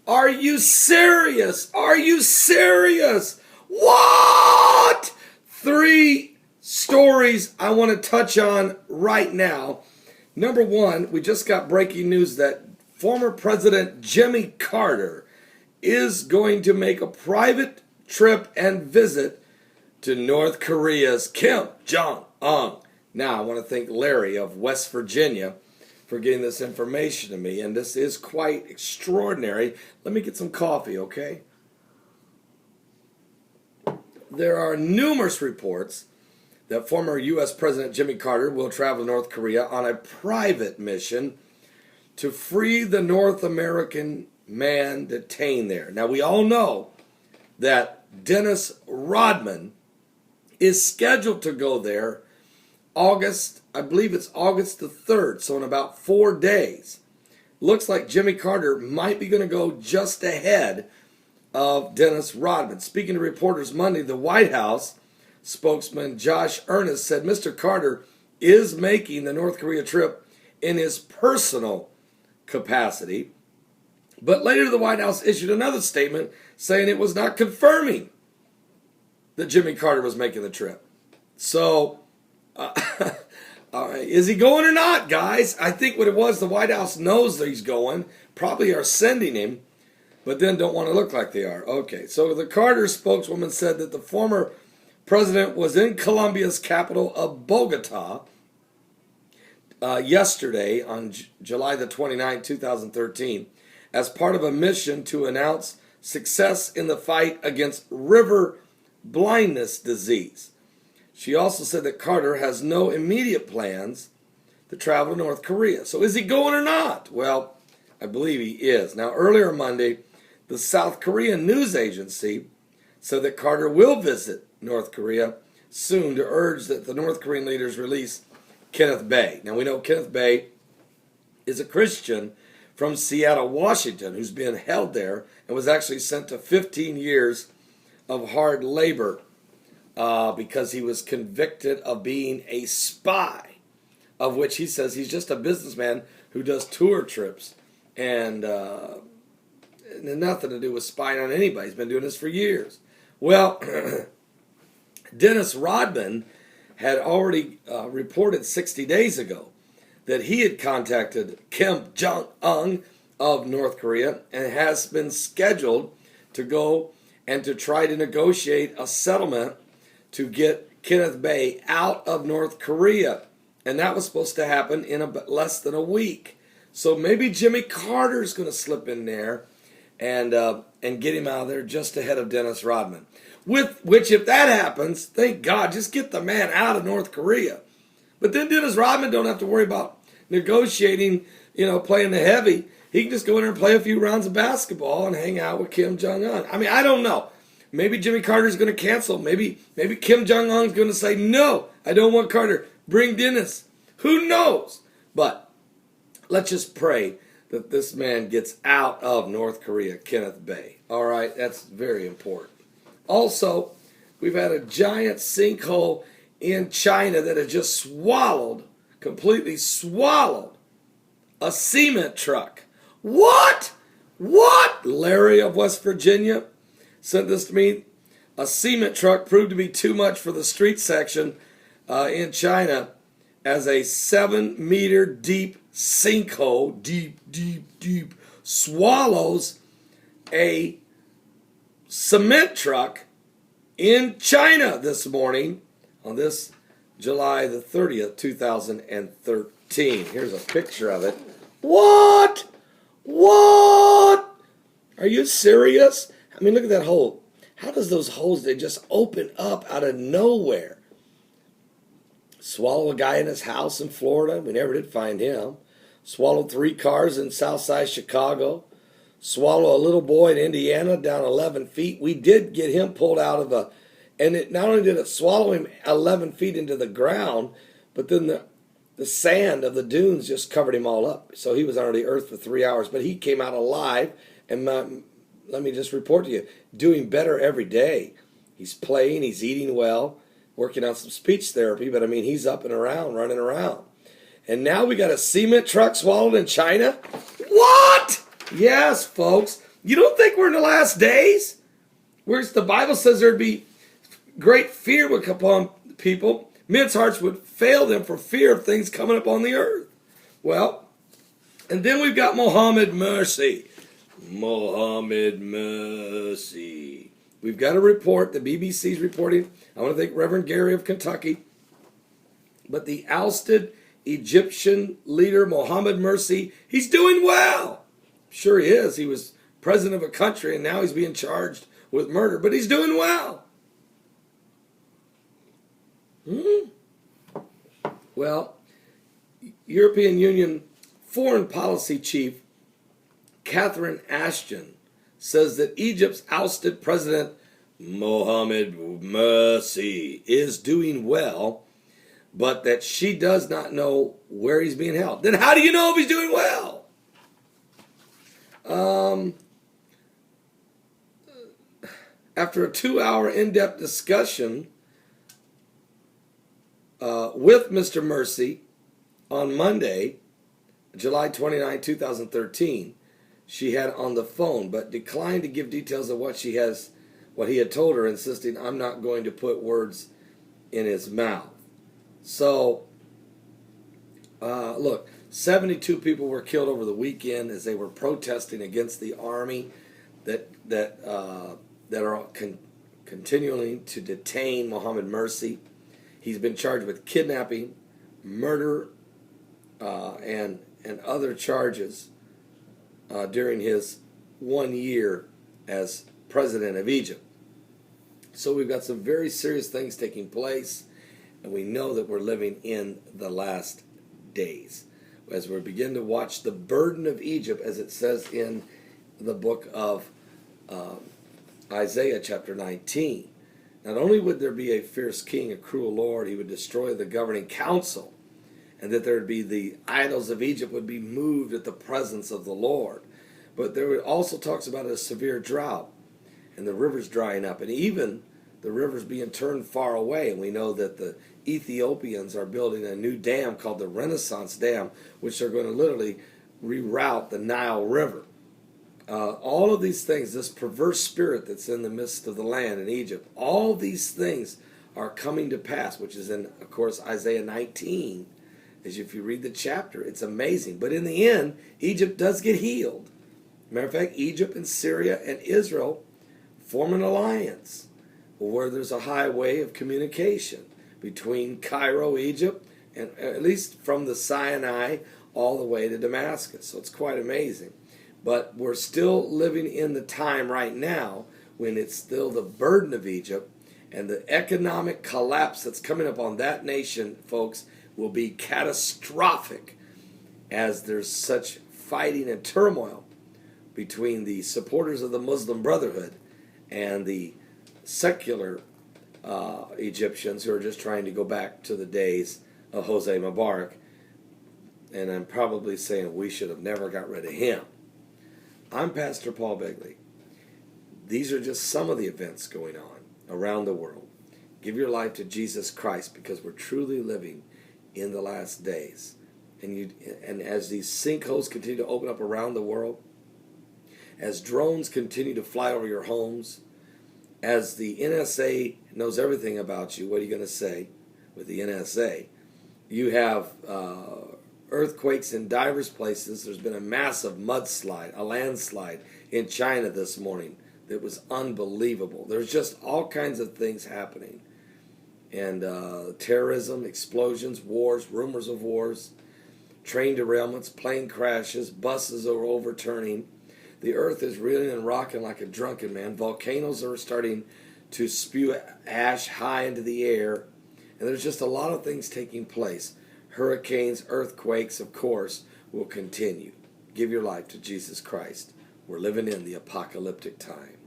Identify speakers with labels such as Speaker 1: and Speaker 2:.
Speaker 1: Are you serious? Are you serious? What? 3 stories I want to touch on right now. Number one, we just got breaking news that former President Jimmy Carter is going to make a private trip and visit to North Korea's Kim Jong-un. Now, I want to thank Larry of West Virginia for getting this information to me, and this is quite extraordinary. Let me get some coffee, okay? There are numerous reports that former U.S. President Jimmy Carter will travel to North Korea on a private mission to free the North American man detained there. Now, we all know that Dennis Rodman is scheduled to go there I believe it's August the 3rd, so in about 4 days. Looks like Jimmy Carter might be going to go just ahead of Dennis Rodman. Speaking to reporters Monday, the White House spokesman Josh Earnest said Mr. Carter is making the North Korea trip in his personal capacity. But later the White House issued another statement saying it was not confirming that Jimmy Carter was making the trip. So, all right, is he going or not, guys? I think what it was, the White House knows that he's going, probably are sending him, but then don't want to look like they are. Okay, so the Carter spokeswoman said that the former president was in Colombia's capital of Bogota yesterday on July the 29th, 2013, as part of a mission to announce success in the fight against river blindness disease. She also said that Carter has no immediate plans to travel to North Korea. So is he going or not? Well, I believe he is. Now, earlier Monday, the South Korean news agency said that Carter will visit North Korea soon to urge that the North Korean leaders release Kenneth Bae. Now, we know Kenneth Bae is a Christian from Seattle, Washington, who's been held there and was actually sent to 15 years of hard labor because he was convicted of being a spy, of which he says he's just a businessman who does tour trips and nothing to do with spying on anybody. He's been doing this for years. Well, Dennis Rodman had already reported 60 days ago that he had contacted Kim Jong-un of North Korea and has been scheduled to go and to try to negotiate a settlement to get Kenneth Bae out of North Korea. And that was supposed to happen in less than a week. So maybe Jimmy Carter's going to slip in there and get him out of there just ahead of Dennis Rodman. Which, if that happens, thank God, just get the man out of North Korea. But then Dennis Rodman don't have to worry about negotiating, playing the heavy. He can just go in there and play a few rounds of basketball and hang out with Kim Jong-un. I mean, I don't know. Maybe Jimmy Carter's going to cancel. Maybe Kim Jong-un's going to say, no, I don't want Carter. Bring Dennis. Who knows? But let's just pray that this man gets out of North Korea, Kenneth Bae. All right, that's very important. Also, we've had a giant sinkhole in China that has just completely swallowed a cement truck. What? Larry of West Virginia sent this to me. A cement truck proved to be too much for the street section in China as a 7-meter deep sinkhole, deep, swallows a cement truck in China this morning on this July the 30th, 2013. Here's a picture of it. What? Are you serious? I mean, look at that hole. How does those holes, they just open up out of nowhere? Swallow a guy in his house in Florida. We never did find him. Swallowed 3 cars in Southside Chicago. Swallow a little boy in Indiana down 11 feet. We did get him pulled out of and it not only did it swallow him 11 feet into the ground, but then the sand of the dunes just covered him all up. So he was under the earth for 3 hours, but he came out alive. And let me just report to you, doing better every day. He's playing, he's eating well, working on some speech therapy, but I mean, he's up and around, running around. And now we got a cement truck swallowed in China? What? Yes, folks. You don't think we're in the last days? Whereas the Bible says there'd be great fear would come upon people. Men's hearts would fail them for fear of things coming upon the earth. Well, and then we've got Mohammed Mursi. Mohammed Mursi. We've got a report, the BBC's reporting. I want to thank Reverend Gary of Kentucky. But the ousted Egyptian leader, Mohammed Mursi, he's doing well. Sure he is. He was president of a country and now he's being charged with murder. But he's doing well. Well, European Union Foreign Policy Chief Catherine Ashton says that Egypt's ousted president Mohammed Mursi is doing well, but that she does not know where he's being held. Then how do you know if he's doing well? After a 2-hour in-depth discussion with Mr. Mursi on Monday, July 29, 2013, she had on the phone, but declined to give details of what he had told her, insisting, I'm not going to put words in his mouth. So, look, 72 people were killed over the weekend as they were protesting against the army that are continuing to detain Mohammed Mursi. He's been charged with kidnapping, murder, and other charges during his 1 year as president of Egypt. So we've got some very serious things taking place, and we know that we're living in the last days. As we begin to watch the burden of Egypt, as it says in the book of Isaiah chapter 19. Not only would there be a fierce king, a cruel lord, he would destroy the governing council, and that there would be the idols of Egypt would be moved at the presence of the Lord. But there also talks about a severe drought, and the rivers drying up, and even the rivers being turned far away. And we know that the Ethiopians are building a new dam called the Renaissance Dam, which are going to literally reroute the Nile River. All of these things, this perverse spirit that's in the midst of the land in Egypt, all these things are coming to pass, which is in, of course, Isaiah 19. As if you read the chapter, it's amazing. But in the end, Egypt does get healed. Matter of fact, Egypt and Syria and Israel form an alliance where there's a highway of communication between Cairo, Egypt, and at least from the Sinai all the way to Damascus. So it's quite amazing. But we're still living in the time right now when it's still the burden of Egypt, and the economic collapse that's coming up on that nation, folks, will be catastrophic as there's such fighting and turmoil between the supporters of the Muslim Brotherhood and the secular Egyptians who are just trying to go back to the days of Jose Mubarak. And I'm probably saying we should have never got rid of him. I'm Pastor Paul Begley. These are just some of the events going on around the world. Give your life to Jesus Christ, because we're truly living in the last days. And as these sinkholes continue to open up around the world, as drones continue to fly over your homes, as the NSA knows everything about you, what are you going to say with the NSA? You have earthquakes in diverse places. There's been a massive mudslide, a landslide in China this morning that was unbelievable. There's just all kinds of things happening. And terrorism, explosions, wars, rumors of wars, train derailments, plane crashes, buses are overturning. The earth is reeling and rocking like a drunken man. Volcanoes are starting to spew ash high into the air. And there's just a lot of things taking place. Hurricanes, earthquakes, of course, will continue. Give your life to Jesus Christ. We're living in the apocalyptic time.